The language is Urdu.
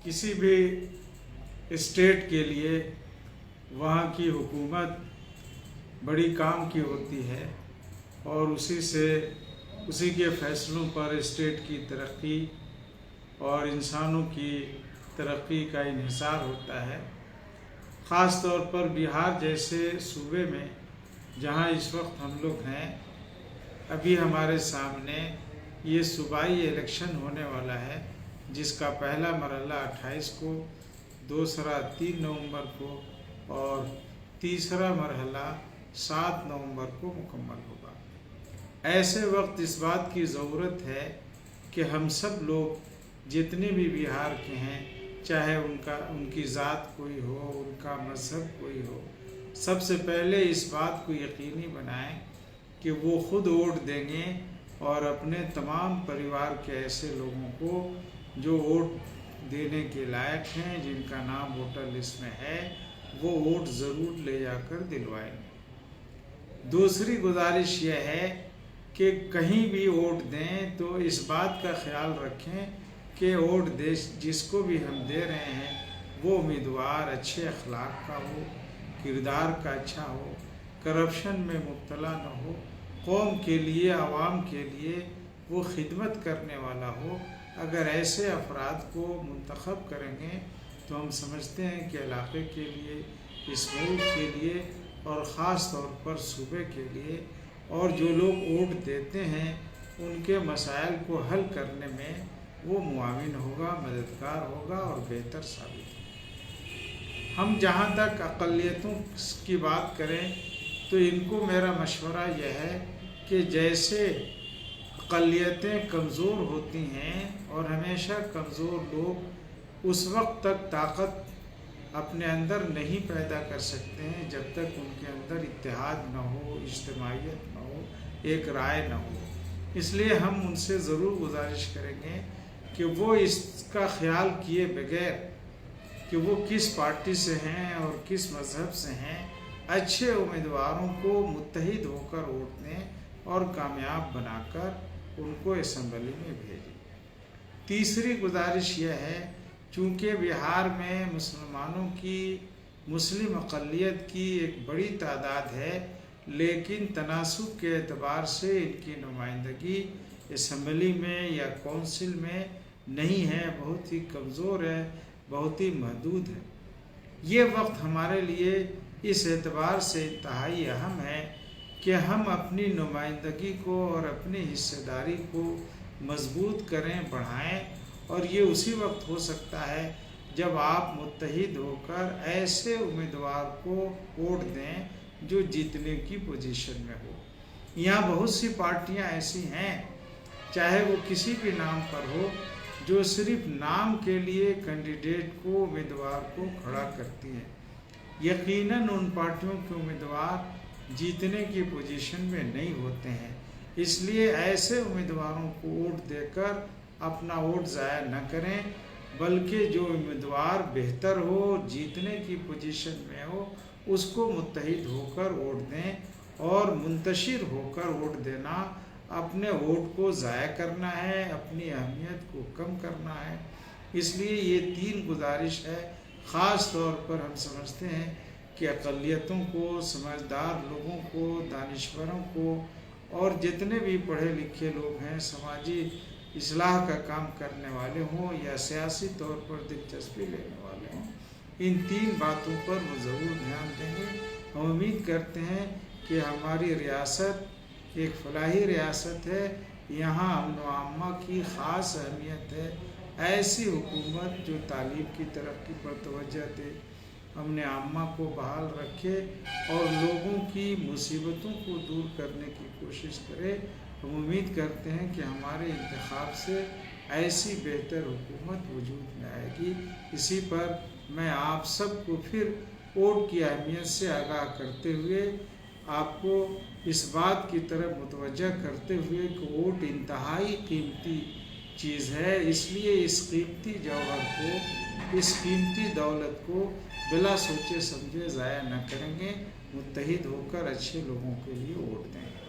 کسی بھی اسٹیٹ کے لیے وہاں کی حکومت بڑی کام کی ہوتی ہے اور اسی کے فیصلوں پر اسٹیٹ کی ترقی اور انسانوں کی ترقی کا انحصار ہوتا ہے۔ خاص طور پر بہار جیسے صوبے میں جہاں اس وقت ہم لوگ ہیں، ابھی ہمارے سامنے یہ صوبائی الیکشن ہونے والا ہے، جس کا پہلا مرحلہ 28 کو، دوسرا 3 نومبر کو اور تیسرا مرحلہ 7 نومبر کو مکمل ہوگا۔ ایسے وقت اس بات کی ضرورت ہے کہ ہم سب لوگ جتنے بھی بہار کے ہیں، چاہے ان کی ذات کوئی ہو، ان کا مذہب کوئی ہو، سب سے پہلے اس بات کو یقینی بنائیں کہ وہ خود ووٹ دیں گے اور اپنے تمام پریوار کے ایسے لوگوں کو جو ووٹ دینے کے لائق ہیں، جن کا نام ووٹر لسٹ میں ہے، وہ ووٹ ضرور لے جا کر دلوائیں گے۔ دوسری گزارش یہ ہے کہ کہیں بھی ووٹ دیں تو اس بات کا خیال رکھیں کہ ووٹ جس کو بھی ہم دے رہے ہیں وہ امیدوار اچھے اخلاق کا ہو، کردار کا اچھا ہو، کرپشن میں مبتلا نہ ہو، قوم کے لیے، عوام کے لیے وہ خدمت کرنے والا ہو۔ اگر ایسے افراد کو منتخب کریں گے تو ہم سمجھتے ہیں کہ علاقے کے لیے، اس ملک کے لیے اور خاص طور پر صوبے کے لیے، اور جو لوگ ووٹ دیتے ہیں ان کے مسائل کو حل کرنے میں وہ معاون ہوگا، مددگار ہوگا اور بہتر ثابت ہوگا۔ ہم جہاں تک اقلیتوں کی بات کریں تو ان کو میرا مشورہ یہ ہے کہ جیسے اقلیتیں کمزور ہوتی ہیں اور ہمیشہ کمزور لوگ اس وقت تک طاقت اپنے اندر نہیں پیدا کر سکتے ہیں جب تک ان کے اندر اتحاد نہ ہو، اجتماعیت نہ ہو، ایک رائے نہ ہو۔ اس لیے ہم ان سے ضرور گزارش کریں گے کہ وہ اس کا خیال کیے بغیر کہ وہ کس پارٹی سے ہیں اور کس مذہب سے ہیں، اچھے امیدواروں کو متحد ہو کر ووٹ دیں اور کامیاب بنا کر ان کو اسمبلی میں بھیجیں۔ تیسری گزارش یہ ہے، چونکہ بہار میں مسلم اقلیت کی ایک بڑی تعداد ہے، لیکن تناسب کے اعتبار سے ان کی نمائندگی اسمبلی میں یا کونسل میں نہیں ہے، بہت ہی کمزور ہے، بہت ہی محدود ہے۔ یہ وقت ہمارے لیے اس اعتبار سے انتہائی اہم ہے کہ ہم اپنی نمائندگی کو اور اپنی حصہ داری کو مضبوط کریں، بڑھائیں، اور یہ اسی وقت ہو سکتا ہے جب آپ متحد ہو کر ایسے امیدوار کو ووٹ دیں جو جیتنے کی پوزیشن میں ہو۔ یہاں بہت سی پارٹیاں ایسی ہیں، چاہے وہ کسی بھی نام پر ہو، جو صرف نام کے لیے کینڈیڈیٹ کو، امیدوار کو کھڑا کرتی ہیں۔ یقیناً ان پارٹیوں کے امیدوار جیتنے کی پوزیشن میں نہیں ہوتے ہیں، اس لیے ایسے امیدواروں کو ووٹ دے کر اپنا ووٹ ضائع نہ کریں، بلکہ جو امیدوار بہتر ہو، جیتنے کی پوزیشن میں ہو، اس کو متحد ہو کر ووٹ دیں، اور منتشر ہو کر ووٹ دینا اپنے ووٹ کو ضائع کرنا ہے، اپنی اہمیت کو کم کرنا ہے۔ اس لیے یہ 3 گزارش ہے۔ خاص طور پر ہم سمجھتے ہیں کہ اقلیتوں کو، سمجھدار لوگوں کو، دانشوروں کو اور جتنے بھی پڑھے لکھے لوگ ہیں، سماجی اصلاح کا کام کرنے والے ہوں یا سیاسی طور پر دلچسپی لینے والے ہوں، ان 3 باتوں پر وہ ضرور دھیان دیں گے۔ ہم امید کرتے ہیں کہ ہماری ریاست ایک فلاحی ریاست ہے، یہاں امن و امہ کی خاص اہمیت ہے۔ ایسی حکومت جو تعلیم کی ترقی پر توجہ دے، امن عامہ کو بحال رکھے اور لوگوں کی مصیبتوں کو دور کرنے کی کوشش کرے۔ ہم امید کرتے ہیں کہ ہمارے انتخاب سے ایسی بہتر حکومت وجود میں آئے گی۔ اسی پر میں آپ سب کو پھر ووٹ کی اہمیت سے آگاہ کرتے ہوئے، آپ کو اس بات کی طرف متوجہ کرتے ہوئے کہ ووٹ انتہائی قیمتی چیز ہے، اس لیے اس قیمتی جوہر کو، اس قیمتی دولت کو بلا سوچے سمجھے ضائع نہ کریں گے، متحد ہو کر اچھے لوگوں کے لیے ووٹ دیں گے۔